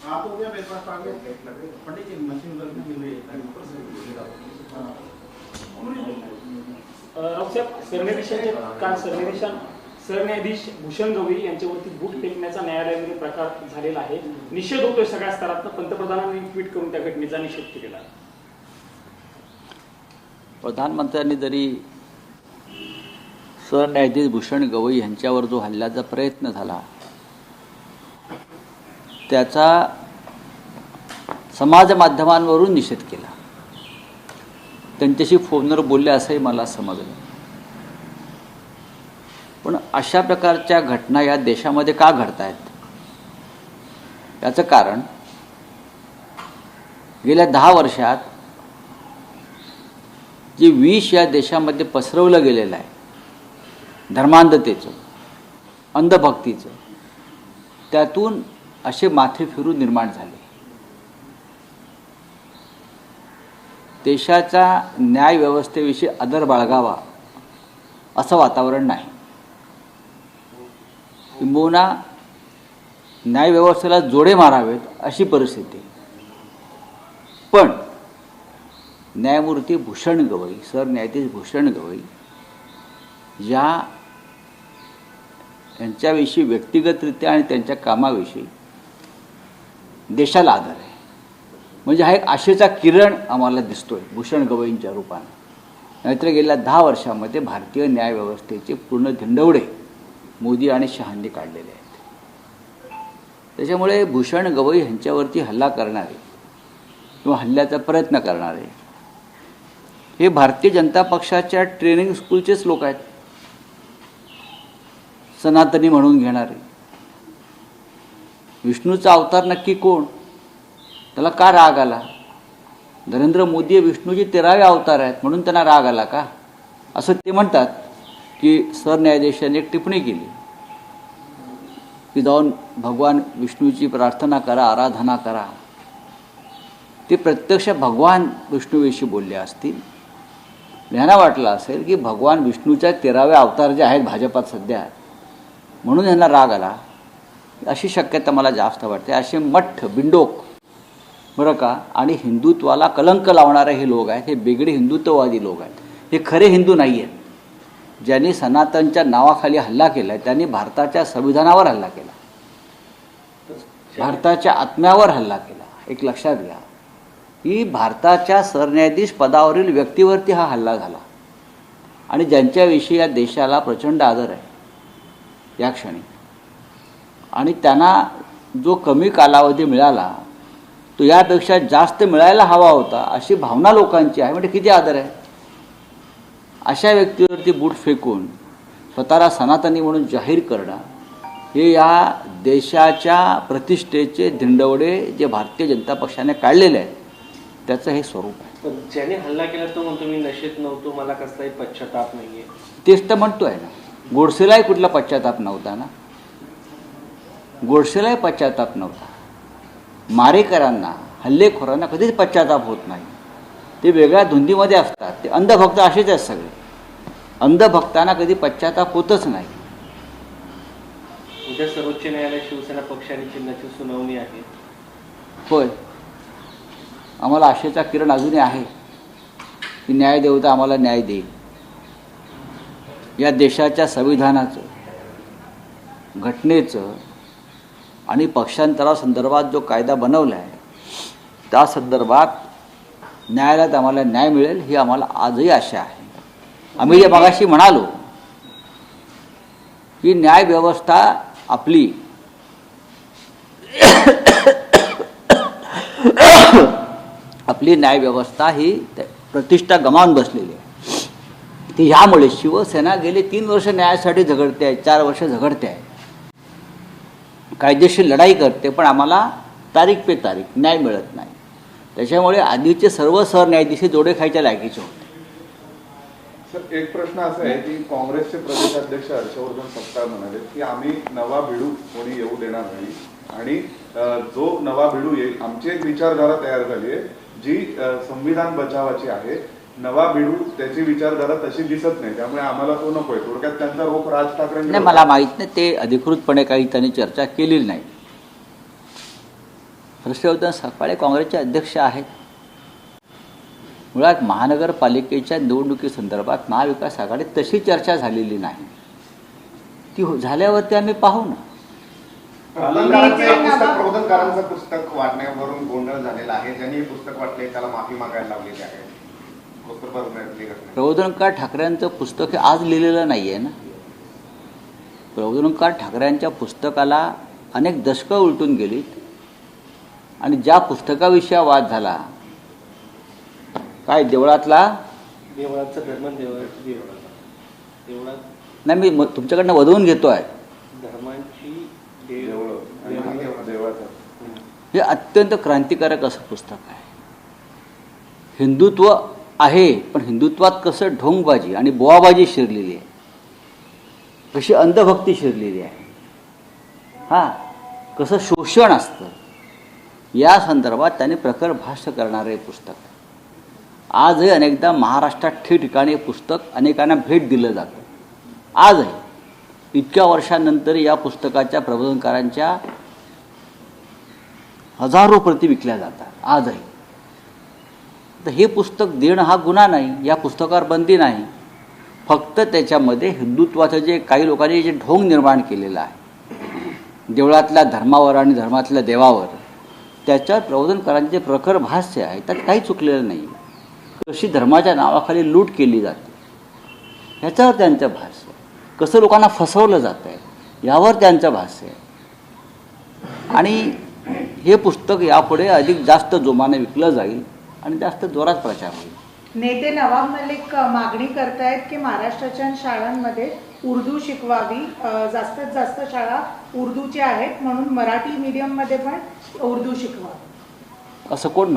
आप हो गया मेरे पास आ गया पंडित जी मशीन वर्क में मिल रही है। सरन्यायाधीश भूषण गवई यांच्यावरती बूट फेकण्याचा न्यायालयामध्ये प्रकार झालेला आहे. निषेध होतोय सगळ्या स्तरात. पंतप्रधानांनी ट्विट करून त्या घटनेचा निषेध केलेला आहे. प्रधानमंत्र्यांनी जरी सरन्यायाधीश भूषण गवई यांच्यावर जो हल्ल्याचा प्रयत्न झाला त्याचा समाज माध्यमांवरून निषेध केला, त्यांच्याशी फोनवर बोलले असंही मला समजलं. पण अशा प्रकारच्या घटना या देशामध्ये का घडत आहेत याचं कारण गेल्या 10 वर्षात जे विष या देशामध्ये पसरवलं गेलेलं आहे धर्मांधतेचं, अंधभक्तीचं, त्यातून असे माथे फिरून निर्माण झाले. देशाच्या न्याय व्यवस्थेविषयी आदर बाळगावा असं वातावरण नाही. किंबहुना न्याय व्यवस्थेला जोडे मारावेत अशी परिस्थिती. पण न्यायमूर्ती भूषण गवई, सरन्यायाधीश भूषण गवई यांच्याविषयी व्यक्तिगतरित्या आणि त्यांच्या कामाविषयी देशाला आदर आहे. म्हणजे हा एक आशेचा किरण आम्हाला दिसतोय भूषण गवईंच्या रूपाने. नाहीतर गेल्या 10 वर्षामध्ये भारतीय न्यायव्यवस्थेचे पूर्ण धिंडवडे मोदी आणि शहांनी काढलेले आहेत. त्याच्यामुळे भूषण गवई यांच्यावरती हल्ला करणारे किंवा हल्ल्याचा प्रयत्न करणारे हे भारतीय जनता पक्षाच्या ट्रेनिंग स्कूलचेच लोक आहेत. सनातनी म्हणून घेणारे. विष्णूचा अवतार नक्की कोण, त्याला का राग आला? नरेंद्र मोदी हे विष्णूचे 13वे अवतार आहेत म्हणून त्यांना राग आला का असं ते म्हणतात. की सरन्यायाधीशांनी एक टिप्पणी केली की जाऊन भगवान विष्णूची प्रार्थना करा, आराधना करा. ते प्रत्यक्ष भगवान विष्णूविषयी बोलले असतील. यांना वाटलं असेल की भगवान विष्णूच्या 13वे अवतार जे आहेत भाजपात सध्या म्हणून यांना राग आला, अशी शक्यता मला जास्त वाटते. असे मठ बिंडोक बरं का आणि हिंदुत्वाला कलंक लावणारे हे लोक आहेत, हे बेगडे हिंदुत्ववादी लोक आहेत. हे खरे हिंदू नाही आहेत. ज्यांनी सनातनच्या नावाखाली हल्ला केला आहे त्यांनी भारताच्या संविधानावर हल्ला केला, भारताच्या आत्म्यावर हल्ला केला. एक लक्षात घ्या की भारताच्या सरन्यायाधीश पदावरील व्यक्तीवरती हा हल्ला झाला आणि ज्यांच्याविषयी या देशाला प्रचंड आदर आहे या क्षणी, आणि त्यांना जो कमी कालावधी मिळाला तो यापेक्षा जास्त मिळायला हवा होता अशी भावना लोकांची आहे. म्हणजे किती आदर आहे. अशा व्यक्तीवरती बूट फेकून स्वतःला सनातनी म्हणून जाहीर करणं हे या देशाच्या प्रतिष्ठेचे धिंडवडे जे भारतीय जनता पक्षाने काढलेले आहेत त्याचं हे स्वरूप आहे. ज्याने हल्ला केला तो म्हणतो मी नशेत नव्हतो, मला कसलाही पश्चाताप नाहीये. तेच तर म्हणतोय ना. गोडसेलाही कुठला पश्चाताप नव्हता ना. गोडसेलाही पश्चाताप नव्हता. मारेकरांना, हल्लेखोरांना कधीच पश्चाताप होत नाही. ते वेगळ्या धुंदीमध्ये असतात. ते अंधभक्त असेच आहेत सगळे. अंधभक्तांना कधी पश्चाताप होतच नाही. उद्या सर्वोच्च न्यायालय शिवसेना पक्ष आणि चिन्हाची सुनावणी आहे. होय, आम्हाला आशेचा किरण अजूनही आहे की न्यायदेवता आम्हाला न्याय देईल. या देशाच्या संविधानाचं, घटनेचं आणि पक्षांतरासंदर्भात जो कायदा बनवला आहे त्या संदर्भात न्यायालयात आम्हाला न्याय मिळेल ही आम्हाला आजही आशा आहे. आम्ही जे मगाशी म्हणालो की न्याय व्यवस्था आपली आपली न्याय व्यवस्था ही प्रतिष्ठा गमावून बसलेली आहे. ती ह्यामुळे शिवसेना गेले 3 वर्ष न्यायासाठी झगडते आहे, 4 वर्ष झगडते आहे, कायदेशीर लढाई करते, पण आम्हाला तारीख पे तारीख न्याय मिळत नाही. त्याच्यामुळे आधीचे सर्व सरन्यायाधीश जोडे खायच्या लायकीचे होते. सर, एक प्रश्न असा आहे की काँग्रेसचे प्रदेशाध्यक्ष हर्षवर्धन सपकाळ म्हणाले की आम्ही नवा भिडू कोणी येऊ देणार नाही आणि जो नवा भिडू येईल आमची एक विचारधारा तयार झाली आहे जी संविधान बचावाची आहे. नवा भिडू त्याची विचारधारा तशी दिसत नाही, त्यामुळे आम्हाला तो नकोय. थोडक्यात त्यांचा रोख राज ठाकरे. मला माहित नाही, ते अधिकृतपणे काही त्यांनी चर्चा केलेली नाही. हर्षवर्धन सपकाळे काँग्रेसचे अध्यक्ष आहेत. मुळात महानगरपालिकेच्या निवडणुकीसंदर्भात महाविकास आघाडीत तशी चर्चा झालेली नाही. ती झाल्यावरती आम्ही पाहू ना. प्रबोधनकारांचं पुस्तक वाटण्यावरून गोंधळ झालेला आहे. ज्यांनी हे पुस्तक वाटले त्याला माफी मागायला लावलेली आहे. प्रबोधनकार ठाकरेंचं पुस्तक हे आज लिहिलेलं नाही आहे ना. प्रबोधनकार ठाकरेंच्या पुस्तकाला अनेक दशकं उलटून गेलीत आणि ज्या पुस्तकाविषयी वाद झाला, काय देवळातला देवळाचं धर्म देवळात नाही, मी तुमच्याकडनं वधवून घेतो आहे. धर्मांची देवाचं हे अत्यंत क्रांतिकारक असं पुस्तक आहे. हिंदुत्व आहे, पण हिंदुत्वात कसं ढोंगबाजी आणि बोवाबाजी शिरलेली आहे, कशी अंधभक्ती शिरलेली आहे, कसं शोषण असतं, या संदर्भात त्यांनी प्रखर भाष्य करणारे पुस्तक. आजही अनेकदा महाराष्ट्रात ठिकठिकाणी पुस्तक अनेकांना भेट दिलं जातं. आजही इतक्या वर्षांनंतर या पुस्तकाच्या प्रबोधनकारांच्या हजारो प्रती विकल्या जातात. आजही तर हे पुस्तक देणं हा गुन्हा नाही, या पुस्तकावर बंदी नाही. फक्त त्याच्यामध्ये हिंदुत्वाचं जे काही लोकांनी जे ढोंग निर्माण केलेलं आहे देवळातल्या धर्मावर आणि धर्मातल्या देवावर, त्याच्यात प्रबोधनकारांचे प्रखर भाष्य आहे. त्यात काही चुकलेलं नाही. कशी धर्माच्या नावाखाली लूट केली जाते ह्याच्यावर त्यांचं भाष्य, कसं लोकांना फसवलं जातं आहे यावर त्यांचं भाष्य आहे. आणि हे पुस्तक यापुढे अधिक जास्त जोमाने विकलं जाईल आणि जास्त जोरात प्रचार होईल. नेते नवाब मलिक मागणी करतायत की महाराष्ट्राच्या शाळांमध्ये उर्दू शिकवावी. जास्तीत जास्त शाळा उर्दूच्या आहेत, म्हणून मराठी मीडियममध्ये पण उर्दू शिकवावी. असं कोण